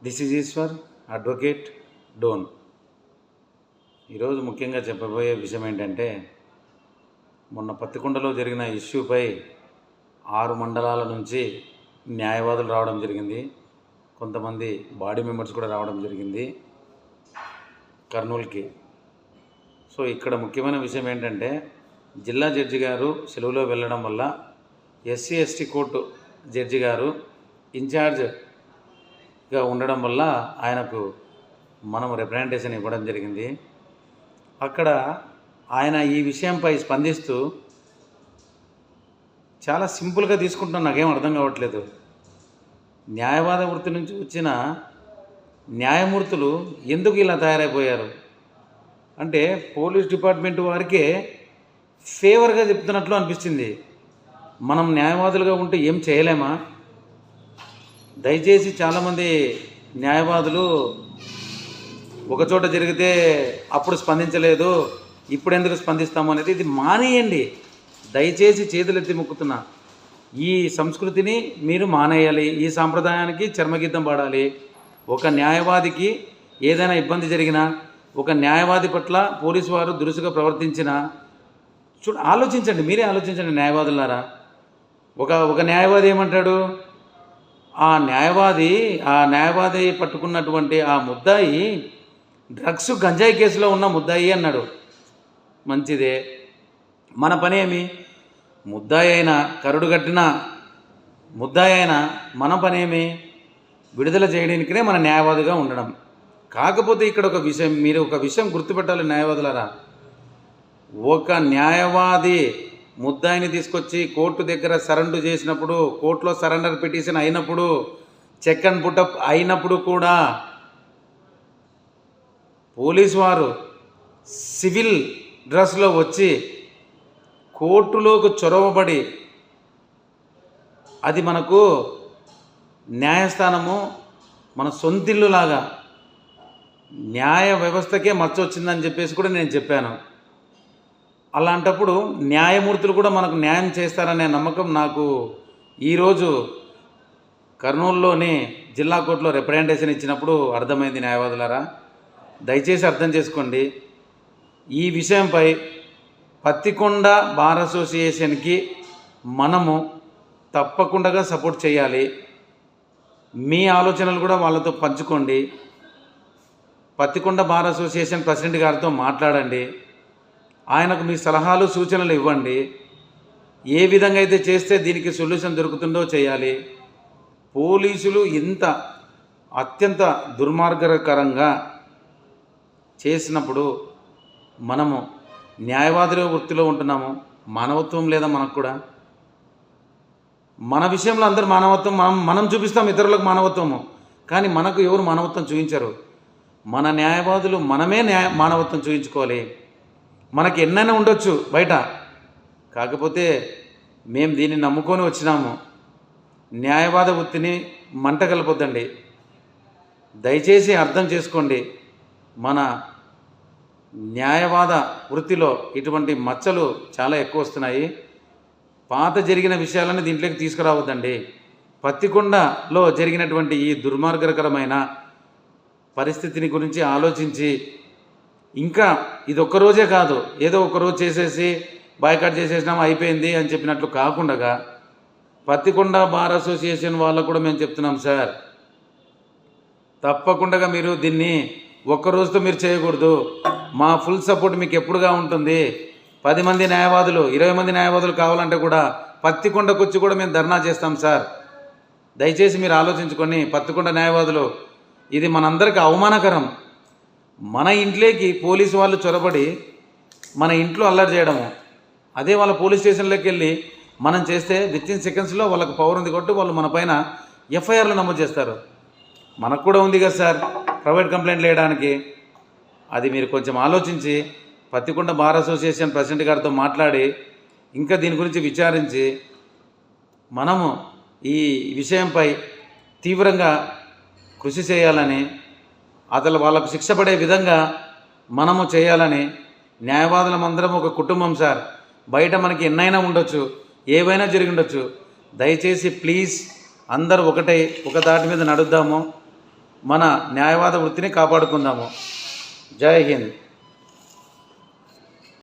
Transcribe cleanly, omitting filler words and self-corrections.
This is Eshwar, advocate, Dhone. ఈరోజు ముఖ్యంగా చెప్పబోయే విషయం ఏంటంటే, మొన్న పత్తికొండలో జరిగిన ఇష్యూపై 6 మండలాల నుంచి న్యాయవాదులు రావడం జరిగింది. కొంతమంది బాడీ మెంబర్స్ కూడా రావడం జరిగింది కర్నూలుకి. సో ఇక్కడ ముఖ్యమైన విషయం ఏంటంటే, జిల్లా జడ్జి గారు సెలవులో వెళ్ళడం వల్ల ఎస్సీ ఎస్టీ కోర్టు జడ్జి గారు ఇన్ఛార్జ్గా ఉండడం వల్ల ఆయనకు మనం రిప్రజెంటేషన్ ఇవ్వడం జరిగింది. అక్కడ ఆయన ఈ విషయంపై స్పందిస్తూ చాలా సింపుల్గా తీసుకుంటున్నా, నాకేం అర్థం కావట్లేదు. న్యాయవాద వృత్తి నుంచి వచ్చిన న్యాయమూర్తులు ఎందుకు ఇలా తయారైపోయారు అంటే, పోలీస్ డిపార్ట్మెంట్ వారికే ఫేవర్గా చెప్తున్నట్లు అనిపిస్తుంది. మనం న్యాయవాదులుగా ఉంటే ఏం చేయలేమా? దయచేసి చాలామంది న్యాయవాదులు ఒకచోట జరిగితే అప్పుడు స్పందించలేదు, ఇప్పుడు ఎందుకు స్పందిస్తాము అనేది ఇది మానేయండి. దయచేసి చేతులెత్తి మొక్కుతున్నా. ఈ సంస్కృతిని మీరు మానేయాలి. ఈ సాంప్రదాయానికి చర్మగీతం పాడాలి. ఒక న్యాయవాదికి ఏదైనా ఇబ్బంది జరిగినా, ఒక న్యాయవాది పట్ల పోలీసు వారు దురుసుగా ప్రవర్తించినా ఆలోచించండి, మీరే ఆలోచించండి న్యాయవాదులారా. ఒక న్యాయవాది ఏమంటాడు, ఆ న్యాయవాది పట్టుకున్నటువంటి ఆ ముద్దాయి డ్రగ్స్ గంజాయి కేసులో ఉన్న ముద్దాయి అన్నాడు. మంచిదే, మన పని ఏమి? ముద్దాయి అయినా, కరుడు కట్టిన ముద్దాయి అయినా మన పనేమి? విడుదల చేయడానికినే మన న్యాయవాదిగా ఉండడం. కాకపోతే ఇక్కడ మీరు ఒక విషయం గుర్తుపెట్టాలి న్యాయవాదులారా. ఒక న్యాయవాది ముద్దాయిని తీసుకొచ్చి కోర్టు దగ్గర సరెండర్ చేసినప్పుడు, కోర్టులో సరెండర్ పిటిషన్ అయినప్పుడు, చెక్ అండ్ పుటప్ అయినప్పుడు కూడా పోలీసు వారు సివిల్ డ్రెస్లో వచ్చి కోర్టులోకి చొరవబడి, అది మనకు న్యాయస్థానము మన సొంతిల్లులాగా, న్యాయ వ్యవస్థకే మచ్చ వచ్చిందని చెప్పేసి కూడా నేను చెప్పాను. అలాంటప్పుడు న్యాయమూర్తులు కూడా మనకు న్యాయం చేస్తారనే నమ్మకం నాకు ఈరోజు కర్నూలులోని జిల్లా కోర్టులో రిప్రజెంటేషన్ ఇచ్చినప్పుడు అర్థమైంది. న్యాయవాదులారా, దయచేసి అర్థం చేసుకోండి. ఈ విషయంపై పత్తికొండ బార్ అసోసియేషన్కి మనము తప్పకుండా సపోర్ట్ చేయాలి. మీ ఆలోచనలు కూడా వాళ్ళతో పంచుకోండి. పత్తికొండ బార్ అసోసియేషన్ ప్రెసిడెంట్ గారితో మాట్లాడండి. ఆయనకు మీ సలహాలు సూచనలు ఇవ్వండి. ఏ విధంగా అయితే చేస్తే దీనికి సొల్యూషన్ దొరుకుతుందో చేయాలి. పోలీసులు ఇంత అత్యంత దుర్మార్గకరంగా చేసినప్పుడు మనము న్యాయవాదుల వృత్తిలో ఉంటున్నాము. మానవత్వం లేదా మనకు కూడా? మన విషయంలో అందరూ మానవత్వం మనం చూపిస్తాం ఇతరులకు మానవత్వము, కానీ మనకు ఎవరు మానవత్వం చూపించరు. మన న్యాయవాదులు మనమే మానవత్వం చూపించుకోవాలి. మనకి ఎన్నైనా ఉండొచ్చు బయట, కాకపోతే మేము దీన్ని నమ్ముకొని వచ్చినాము. న్యాయవాద వృత్తిని మంట కలపొద్దండి. దయచేసి అర్థం చేసుకోండి. మన న్యాయవాద వృత్తిలో ఇటువంటి మచ్చలు చాలా ఎక్కువ వస్తున్నాయి. పాత జరిగిన విషయాలను దీంట్లోకి తీసుకురావద్దండి. పత్తికొండలో జరిగినటువంటి ఈ దుర్మార్గకరమైన పరిస్థితిని గురించి ఆలోచించి, ఇంకా ఇది ఒక్కరోజే కాదు, ఏదో ఒకరోజు చేసేసి బాయ్కాట్ చేసేసినాము అయిపోయింది అని చెప్పినట్లు కాకుండా, పత్తికొండ బార్ అసోసియేషన్ వాళ్ళకు కూడా మేము చెప్తున్నాం సార్, తప్పకుండా మీరు దీన్ని ఒక్కరోజుతో మీరు చేయకూడదు. మా ఫుల్ సపోర్ట్ మీకు ఎప్పుడుగా ఉంటుంది. 10 మంది న్యాయవాదులు, 20 మంది న్యాయవాదులు కావాలంటే కూడా పత్తికొండకు వచ్చి కూడా మేము ధర్నా చేస్తాం సార్. దయచేసి మీరు ఆలోచించుకొని, పత్తికొండ న్యాయవాదులు, ఇది మనందరికీ అవమానకరం. మన ఇంట్లోకి పోలీసు వాళ్ళు చొరబడి మన ఇంట్లో అల్లరి చేయడము, అదే వాళ్ళ పోలీస్ స్టేషన్లోకి వెళ్ళి మనం చేస్తే వితిన్ సెకండ్స్లో వాళ్ళకు పవర్ ఉంది కాబట్టి వాళ్ళు మన పైన ఎఫ్ఐఆర్లు నమోదు చేస్తారు. మనకు కూడా ఉంది కదా సార్ ప్రైవేట్ కంప్లైంట్లు వేయడానికి. అది మీరు కొంచెం ఆలోచించి పత్తికొండ బార్ అసోసియేషన్ ప్రెసిడెంట్ గారితో మాట్లాడి, ఇంకా దీని గురించి విచారించి, మనము ఈ విషయంపై తీవ్రంగా కృషి చేయాలని, అసలు వాళ్ళకు శిక్ష పడే విధంగా మనము చేయాలని. న్యాయవాదులమందరం ఒక కుటుంబం సార్. బయట మనకి ఎన్నైనా ఉండొచ్చు, ఏవైనా జరిగి ఉండొచ్చు. దయచేసి ప్లీజ్ అందరూ ఒకటై ఒక దాటి మీద నడుద్దాము. మన న్యాయవాద వృత్తిని కాపాడుకుందాము. జై హింద్.